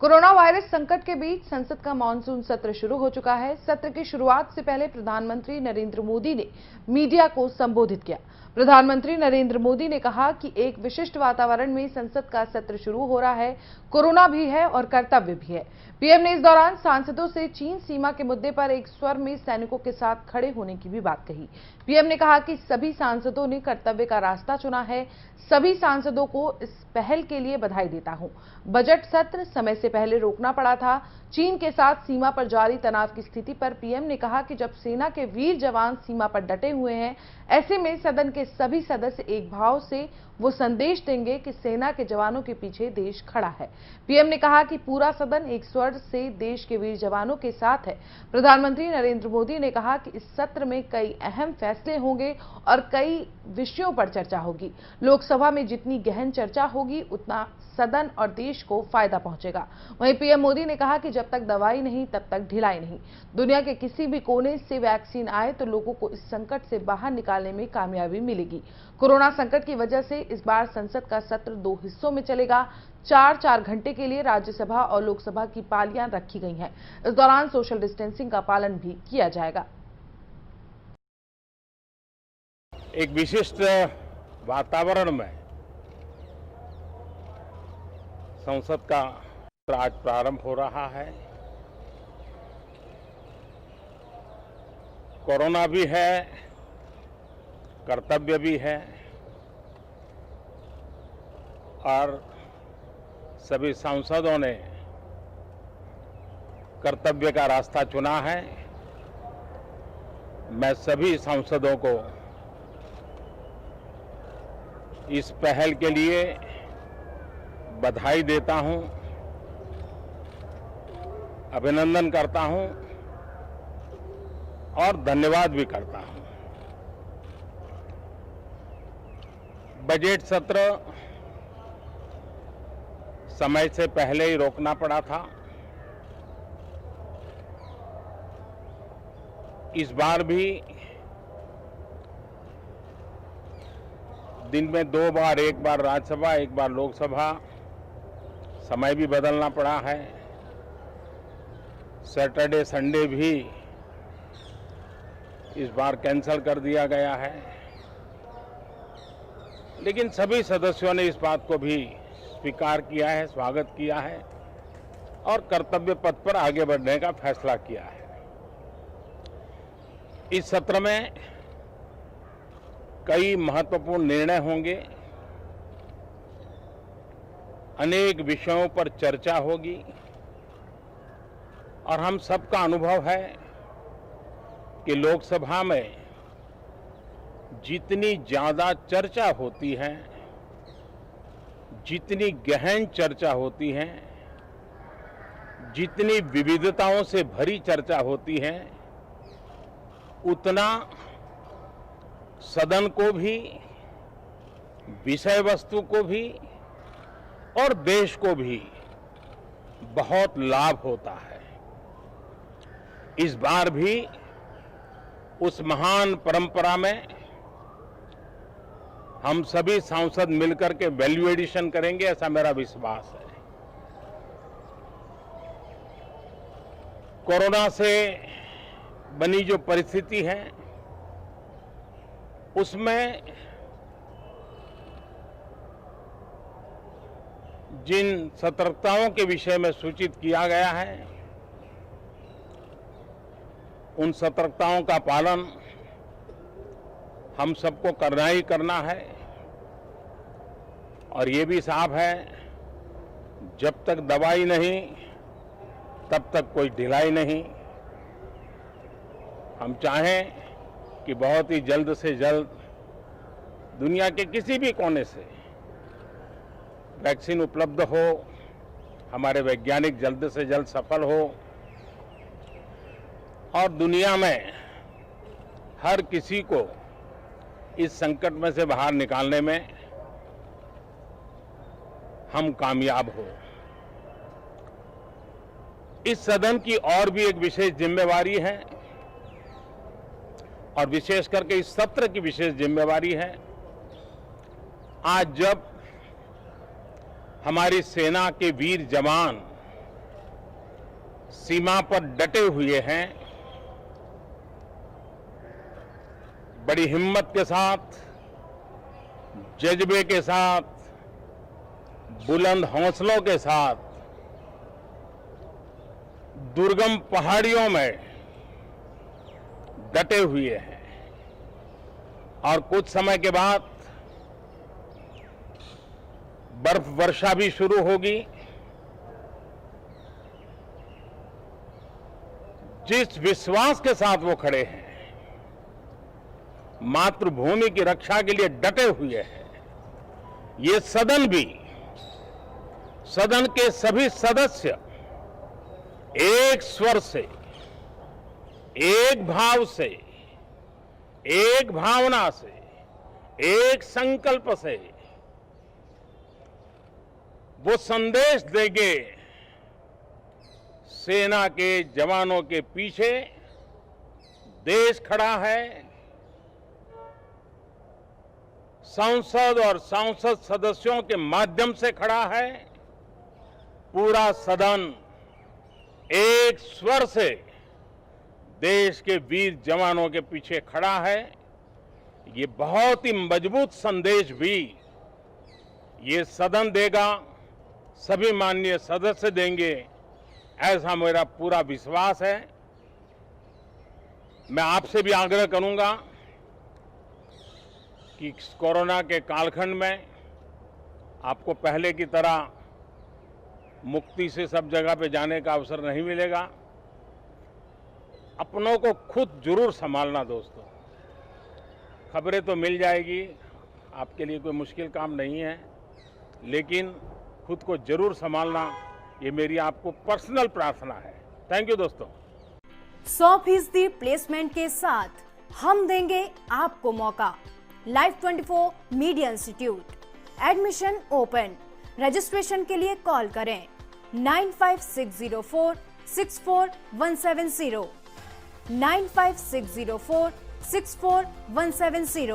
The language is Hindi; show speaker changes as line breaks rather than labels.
कोरोना वायरस संकट के बीच संसद का मानसून सत्र शुरू हो चुका है। सत्र की शुरुआत से पहले प्रधानमंत्री नरेंद्र मोदी ने मीडिया को संबोधित किया। प्रधानमंत्री नरेंद्र मोदी ने कहा कि एक विशिष्ट वातावरण में संसद का सत्र शुरू हो रहा है। कोरोना भी है और कर्तव्य भी है। पीएम ने इस दौरान सांसदों से चीन सीमा के मुद्दे पर एक स्वर में सैनिकों के साथ खड़े होने की भी बात कही। पीएम ने कहा कि सभी सांसदों ने कर्तव्य का रास्ता चुना है। सभी सांसदों को इस पहल के लिए बधाई देता हूं। बजट सत्र समय से पहले रोकना पड़ा था। चीन के साथ सीमा पर जारी तनाव की स्थिति पर पीएम ने कहा कि जब सेना के वीर जवान सीमा पर डटे हुए हैं, ऐसे में सदन के सभी सदस्य एक भाव से वो संदेश देंगे कि सेना के जवानों के पीछे देश खड़ा है। पीएम ने कहा कि पूरा सदन एक स्वर से देश के वीर जवानों के साथ है। प्रधानमंत्री नरेंद्र मोदी ने कहा कि इस सत्र में कई अहम फैसले होंगे और कई विषयों पर चर्चा होगी। लोकसभा में जितनी गहन चर्चा होगी, उतना सदन और देश को फायदा पहुंचेगा। वहीं पीएम मोदी ने कहा कि जब तक दवाई नहीं, तब तक ढिलाई नहीं। दुनिया के किसी भी कोने से वैक्सीन आए तो लोगों को इस संकट से बाहर निकालने में कामयाबी मिलेगी। कोरोना संकट की वजह से इस बार संसद का सत्र 2 हिस्सों में चलेगा। 4-4 घंटे के लिए राज्यसभा और लोकसभा की पालियां रखी गई हैं। इस दौरान सोशल डिस्टेंसिंग का पालन भी किया जाएगा।
एक विशिष्ट वातावरण में संसद का आज प्रारंभ हो रहा है। कोरोना भी है, कर्तव्य भी है और सभी सांसदों ने कर्तव्य का रास्ता चुना है। मैं सभी सांसदों को इस पहल के लिए बधाई देता हूं, अभिनंदन करता हूं और धन्यवाद भी करता हूं। बजट सत्र समय से पहले ही रोकना पड़ा था। इस बार भी दिन में 2 बार, एक बार राज्यसभा, एक बार लोकसभा, समय भी बदलना पड़ा है। सैटरडे संडे भी इस बार कैंसिल कर दिया गया है। लेकिन सभी सदस्यों ने इस बात को भी स्वीकार किया है, स्वागत किया है और कर्तव्य पथ पर आगे बढ़ने का फैसला किया है। इस सत्र में कई महत्वपूर्ण निर्णय होंगे, अनेक विषयों पर चर्चा होगी और हम सबका अनुभव है कि लोकसभा में जितनी ज्यादा चर्चा होती है, जितनी गहन चर्चा होती है, जितनी विविधताओं से भरी चर्चा होती है, उतना सदन को भी, विषय वस्तु को भी और देश को भी बहुत लाभ होता है। इस बार भी उस महान परंपरा में हम सभी सांसद मिलकर के वैल्यू एडिशन करेंगे, ऐसा मेरा विश्वास है। कोरोना से बनी जो परिस्थिति है, उसमें जिन सतर्कताओं के विषय में सूचित किया गया है, उन सतर्कताओं का पालन हम सबको करना ही करना है। और ये भी साफ है, जब तक दवाई नहीं, तब तक कोई ढिलाई नहीं। हम चाहें कि बहुत ही जल्द से जल्द दुनिया के किसी भी कोने से वैक्सीन उपलब्ध हो, हमारे वैज्ञानिक जल्द से जल्द सफल हो और दुनिया में हर किसी को इस संकट में से बाहर निकालने में हम कामयाब हो। इस सदन की और भी एक विशेष जिम्मेवारी है और विशेष करके इस सत्र की विशेष जिम्मेवारी है। आज जब हमारी सेना के वीर जवान सीमा पर डटे हुए हैं, बड़ी हिम्मत के साथ, जज्बे के साथ, बुलंद हौसलों के साथ दुर्गम पहाड़ियों में डटे हुए हैं और कुछ समय के बाद बर्फ वर्षा भी शुरू होगी। जिस विश्वास के साथ वो खड़े हैं, मातृभूमि की रक्षा के लिए डटे हुए हैं, ये सदन भी, सदन के सभी सदस्य एक स्वर से, एक भाव से, एक भावना से, एक संकल्प से वो संदेश देंगे, सेना के जवानों के पीछे देश खड़ा है, संसद और सांसद सदस्यों के माध्यम से खड़ा है, पूरा सदन एक स्वर से देश के वीर जवानों के पीछे खड़ा है। ये बहुत ही मजबूत संदेश भी ये सदन देगा, सभी माननीय सदस्य देंगे, ऐसा मेरा पूरा विश्वास है। मैं आपसे भी आग्रह करूंगा कि कोरोना के कालखंड में आपको पहले की तरह मुक्ति से सब जगह पे जाने का अवसर नहीं मिलेगा। अपनों को खुद जरूर संभालना दोस्तों। खबरें तो मिल जाएगी, आपके लिए कोई मुश्किल काम नहीं है, लेकिन खुद को जरूर संभालना, ये मेरी आपको पर्सनल प्रार्थना है। थैंक यू दोस्तों।
100% प्लेसमेंट के साथ हम देंगे आपको मौका। Life 24 media institute, admission open. Registration के लिए कॉल करें 95604 64170, 95604 64170।